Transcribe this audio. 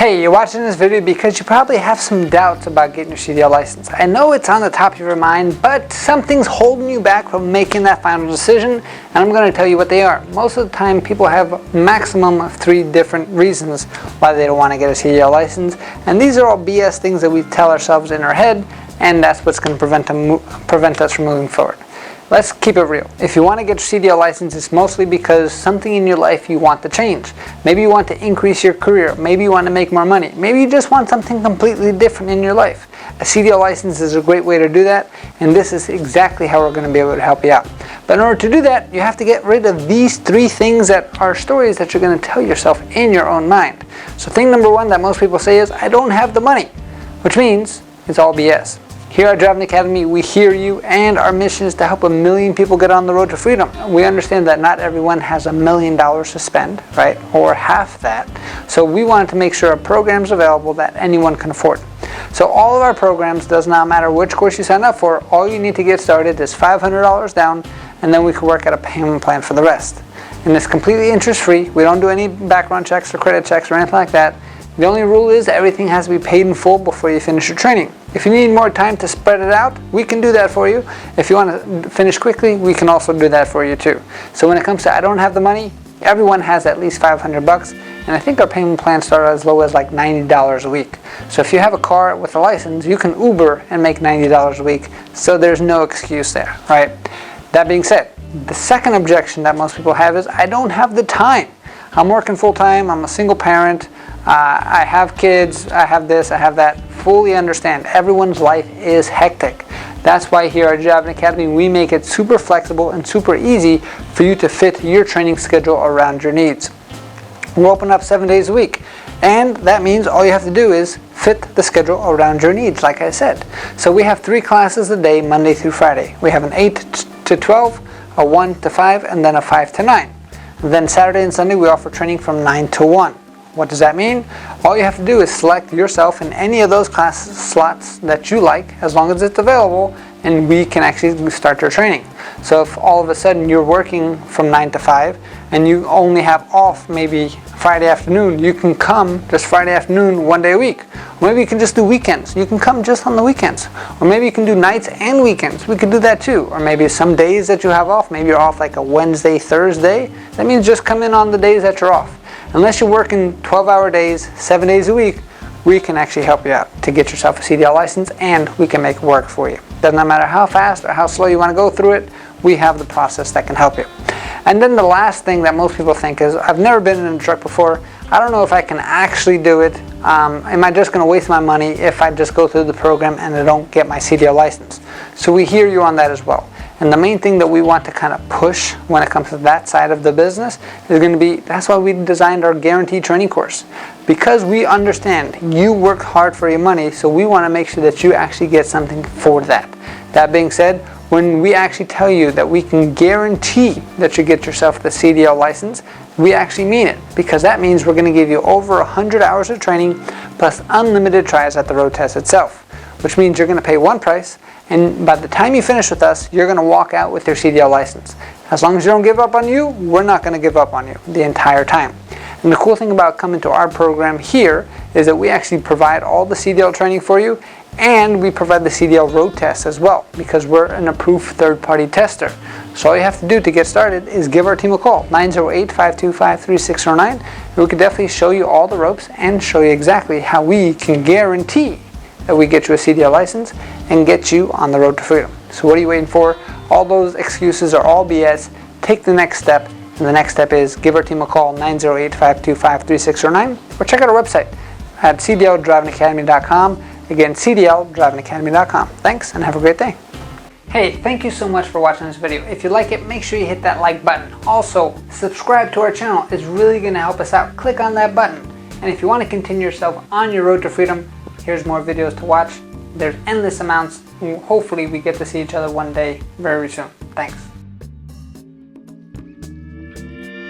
Hey, you're watching this video because you probably have some doubts about getting your CDL license. I know it's on the top of your mind, but something's holding you back from making that final decision, and I'm going to tell you what they are. Most of the time, people have a maximum of 3 different reasons why they don't want to get a CDL license, and these are all BS things that we tell ourselves in our head, and that's what's going to prevent us from moving forward. Let's keep it real. If you want to get your CDL license, it's mostly because something in your life you want to change. Maybe you want to increase your career. Maybe you want to make more money. Maybe you just want something completely different in your life. A CDL license is a great way to do that, and this is exactly how we're going to be able to help you out. But in order to do that, you have to get rid of these 3 things that are stories that you're going to tell yourself in your own mind. So thing number 1 that most people say is, I don't have the money, which means it's all BS. Here at Driving Academy, we hear you, and our mission is to help 1 million people get on the road to freedom. We understand that not everyone has $1 million to spend, right? Or half that. So we wanted to make sure a program's available that anyone can afford. So all of our programs, does not matter which course you sign up for, all you need to get started is $500 down, and then we can work out a payment plan for the rest. And it's completely interest-free. We don't do any background checks or credit checks or anything like that. The only rule is that everything has to be paid in full before you finish your training. If you need more time to spread it out, we can do that for you. If you want to finish quickly, we can also do that for you too. So when it comes to I don't have the money, everyone has at least $500, and I think our payment plans start as low as like $90 a week. So if you have a car with a license, you can Uber and make $90 a week, so there's no excuse there, right? That being said, the second objection that most people have is I don't have the time. I'm working full-time, I'm a single parent, I have kids, I have this, I have that. Fully understand, everyone's life is hectic. That's why here at Driving Academy we make it super flexible and super easy for you to fit your training schedule around your needs. We're open up 7 days a week, and that means all you have to do is fit the schedule around your needs, like I said. So we have 3 classes a day, Monday through Friday. We have an 8 to 12, a 1 to 5, and then a 5 to 9. And then Saturday and Sunday we offer training from 9 to 1. What does that mean? All you have to do is select yourself in any of those class slots that you like, as long as it's available, and we can actually start your training. So if all of a sudden you're working from 9 to 5 and you only have off maybe Friday afternoon, you can come just Friday afternoon 1 day a week. Or maybe you can just do weekends. You can come just on the weekends. Or maybe you can do nights and weekends. We can do that too. Or maybe some days that you have off, maybe you're off like a Wednesday, Thursday. That means just come in on the days that you're off. Unless you're working 12-hour days, 7 days a week, we can actually help you out to get yourself a CDL license, and we can make it work for you. Does not matter how fast or how slow you want to go through it, we have the process that can help you. And then the last thing that most people think is, I've never been in a truck before, I don't know if I can actually do it. Am I just going to waste my money if I just go through the program and I don't get my CDL license? So we hear you on that as well. And the main thing that we want to kind of push when it comes to that side of the business is going to be, that's why we designed our guaranteed training course. Because we understand you work hard for your money, so we want to make sure that you actually get something for that. That being said, when we actually tell you that we can guarantee that you get yourself the CDL license, we actually mean it, because that means we're going to give you over 100 hours of training plus unlimited tries at the road test itself, which means you're going to pay one price, and by the time you finish with us, you're going to walk out with your CDL license. As long as you don't give up on you, we're not going to give up on you the entire time. And the cool thing about coming to our program here is that we actually provide all the CDL training for you, and we provide the CDL road test as well, because we're an approved third-party tester. So all you have to do to get started is give our team a call, 908-525-3609, and we can definitely show you all the ropes and show you exactly how we can guarantee that we get you a CDL license and get you on the road to freedom. So what are you waiting for? All those excuses are all BS. Take the next step, and the next step is give our team a call, 908-525-3609, or check out our website at CDLDrivingAcademy.com. Again, CDLDrivingAcademy.com. Thanks, and have a great day. Hey, thank you so much for watching this video. If you like it, make sure you hit that like button. Also, subscribe to our channel. It's really going to help us out. Click on that button. And if you want to continue yourself on your road to freedom, here's more videos to watch. There's endless amounts. Hopefully we get to see each other one day very soon. Thanks.